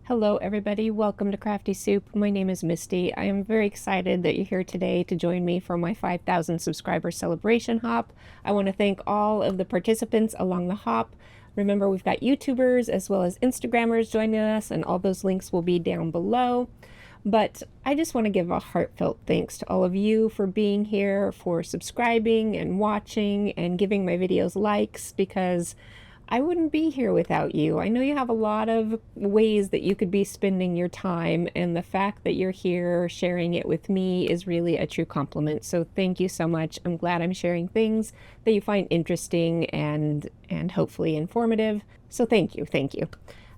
Hello everybody, welcome to Crafty Soup. My name is Misty. I am very excited that you're here today to join me for my 5,000 subscriber celebration hop. I want to thank all of the participants along the hop. Remember, we've got YouTubers as well as Instagrammers joining us, and all those links will be down below. But I just want to give a heartfelt thanks to all of you for being here, for subscribing and watching and giving my videos likes, because I wouldn't be here without you. I know you have a lot of ways that you could be spending your time, and the fact that you're here sharing it with me is really a true compliment. So thank you so much. I'm glad I'm sharing things that you find interesting and hopefully informative. So thank you, thank you.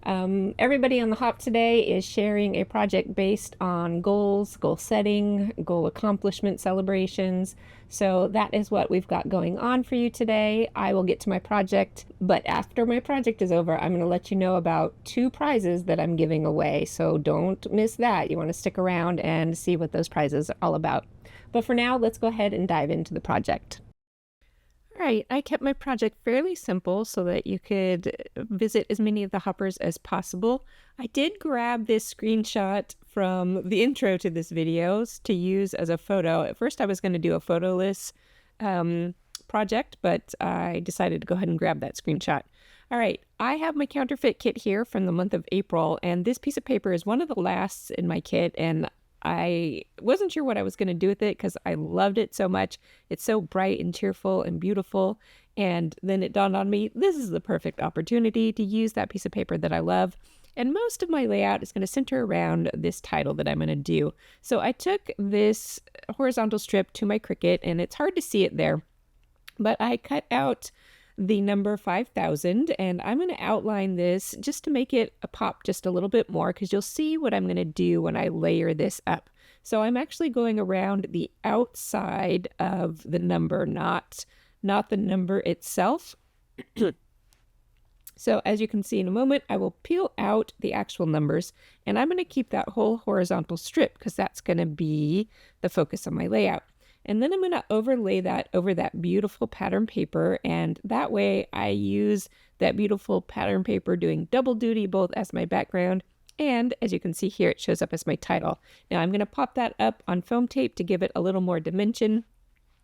Everybody on the hop today is sharing a project based on goals, goal setting, goal accomplishment celebrations. So that is what we've got going on for you today. I will get to my project, but after my project is over, I'm going to let you know about 2 prizes that I'm giving away. So don't miss that. You want to stick around and see what those prizes are all about. But for now, let's go ahead and dive into the project. All right, I kept my project fairly simple so that you could visit as many of the hoppers as possible. I did grab this screenshot from the intro to this video to use as a photo. At first I was going to do a photoless project, but I decided to go ahead and grab that screenshot. All right, I have my counterfeit kit here from the month of April, and this piece of paper is one of the lasts in my kit, and I wasn't sure what I was going to do with it because I loved it so much. It's so bright and cheerful and beautiful. And then it dawned on me, this is the perfect opportunity to use that piece of paper that I love. And most of my layout is going to center around this title that I'm going to do. So I took this horizontal strip to my Cricut, and it's hard to see it there, but I cut out the number 5,000, and I'm going to outline this just to make it pop just a little bit more, because you'll see what I'm going to do when I layer this up. So I'm actually going around the outside of the number, not the number itself. So as you can see in a moment, I will peel out the actual numbers, and I'm going to keep that whole horizontal strip because that's going to be the focus of my layout. And then I'm going to overlay that over that beautiful pattern paper, and that way I use that beautiful pattern paper doing double duty both as my background, and as you can see here, it shows up as my title. Now I'm going to pop that up on foam tape to give it a little more dimension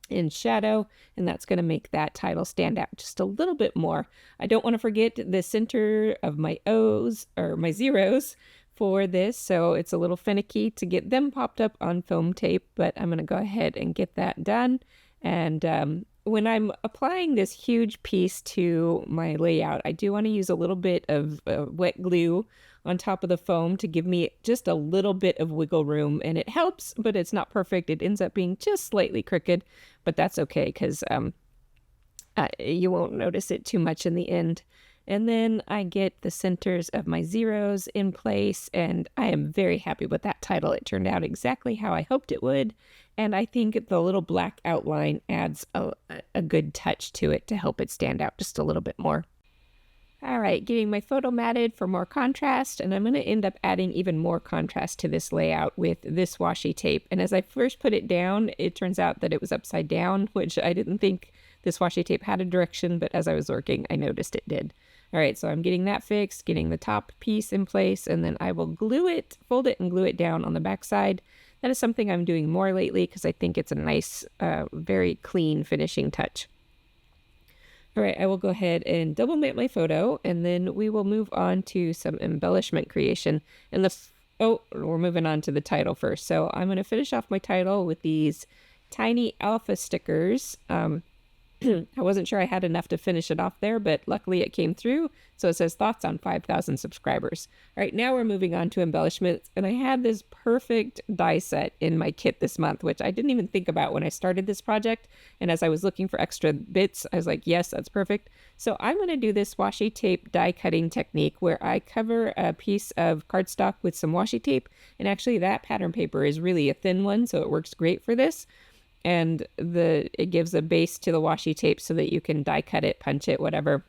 in shadow, and that's going to make that title stand out just a little bit more. I don't want to forget the center of my O's, or my zeros, for this, so it's a little finicky to get them popped up on foam tape, but I'm going to go ahead and get that done. And when I'm applying this huge piece to my layout, I do want to use a little bit of wet glue on top of the foam to give me just a little bit of wiggle room, and it helps, but it's not perfect. It ends up being just slightly crooked, but that's okay because you won't notice it too much in the end. And then I get the centers of my zeros in place, and I am very happy with that title. It turned out exactly how I hoped it would, and I think the little black outline adds a good touch to it to help it stand out just a little bit more. All right, getting my photo matted for more contrast, and I'm going to end up adding even more contrast to this layout with this washi tape. And as I first put it down, it turns out that it was upside down, which I didn't think this washi tape had a direction, but as I was working, I noticed it did. All right, so I'm getting that fixed, getting the top piece in place, and then I will glue it, fold it and glue it down on the back side. That is something I'm doing more lately because I think it's a nice, very clean finishing touch. All right, I will go ahead and double mate my photo, and then we will move on to some embellishment creation. And we're moving on to the title first. So I'm going to finish off my title with these tiny alpha stickers. I wasn't sure I had enough to finish it off there, but luckily it came through. So it says thoughts on 5,000 subscribers. All right, now we're moving on to embellishments. And I had this perfect die set in my kit this month, which I didn't even think about when I started this project. And as I was looking for extra bits, I was like, yes, that's perfect. So I'm going to do this washi tape die cutting technique where I cover a piece of cardstock with some washi tape. And actually that pattern paper is really a thin one, so it works great for this. And it gives a base to the washi tape so that you can die cut it, punch it, whatever.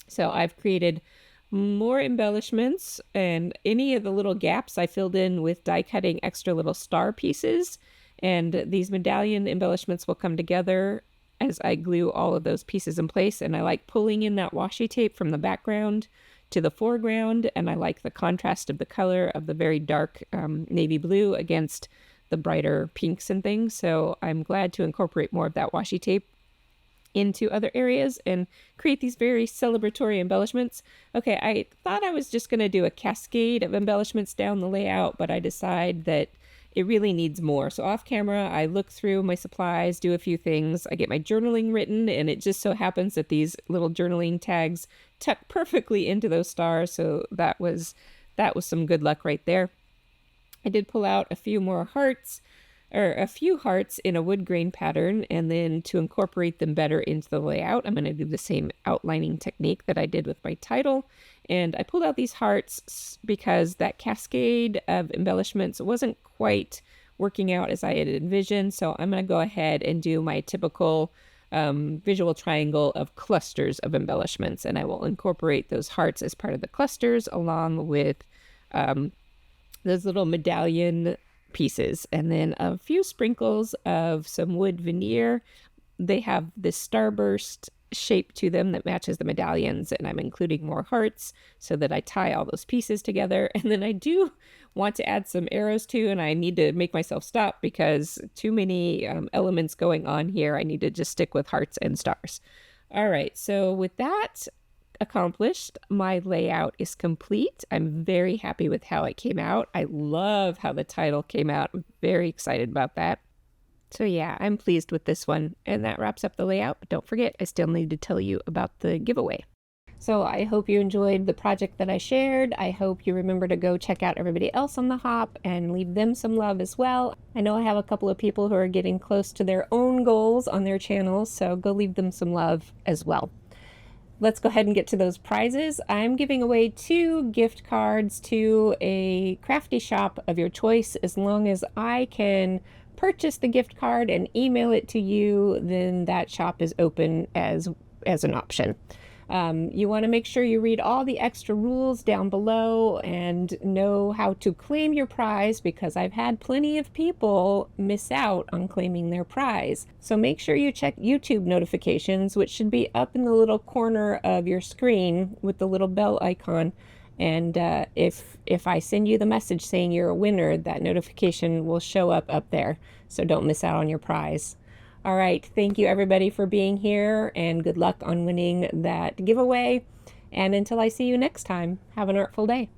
So I've created more embellishments, and any of the little gaps I filled in with die cutting extra little star pieces. And these medallion embellishments will come together as I glue all of those pieces in place. And I like pulling in that washi tape from the background to the foreground, and I like the contrast of the color of the very dark navy blue against the brighter pinks and things. So I'm glad to incorporate more of that washi tape into other areas and create these very celebratory embellishments. Okay, I thought I was just going to do a cascade of embellishments down the layout, but I decide that it really needs more. So off camera, I look through my supplies, do a few things. I get my journaling written, and it just so happens that these little journaling tags tuck perfectly into those stars. So that was some good luck right there. I did pull out a few more hearts, or a few hearts in a wood grain pattern, and then to incorporate them better into the layout, I'm going to do the same outlining technique that I did with my title. And I pulled out these hearts because that cascade of embellishments wasn't quite working out as I had envisioned. So I'm going to go ahead and do my typical visual triangle of clusters of embellishments, and I will incorporate those hearts as part of the clusters along with those little medallion pieces, and then a few sprinkles of some wood veneer. They have this starburst shape to them that matches the medallions, and I'm including more hearts so that I tie all those pieces together. And then I do want to add some arrows too, and I need to make myself stop because too many elements going on here. I need to just stick with hearts and stars. All right, so with that accomplished, my layout is complete. I'm very happy with how it came out. I love how the title came out. I'm very excited about that. So yeah, I'm pleased with this one. And that wraps up the layout. But don't forget, I still need to tell you about the giveaway. So I hope you enjoyed the project that I shared. I hope you remember to go check out everybody else on the hop and leave them some love as well. I know I have a couple of people who are getting close to their own goals on their channels, so go leave them some love as well. Let's go ahead and get to those prizes. I'm giving away 2 gift cards to a crafty shop of your choice. As long as I can purchase the gift card and email it to you, then that shop is open as an option. You want to make sure you read all the extra rules down below and know how to claim your prize, because I've had plenty of people miss out on claiming their prize. So make sure you check YouTube notifications, which should be up in the little corner of your screen with the little bell icon. And if I send you the message saying you're a winner, that notification will show up there. So don't miss out on your prize. All right, thank you everybody for being here, and good luck on winning that giveaway. And until I see you next time, have an artful day.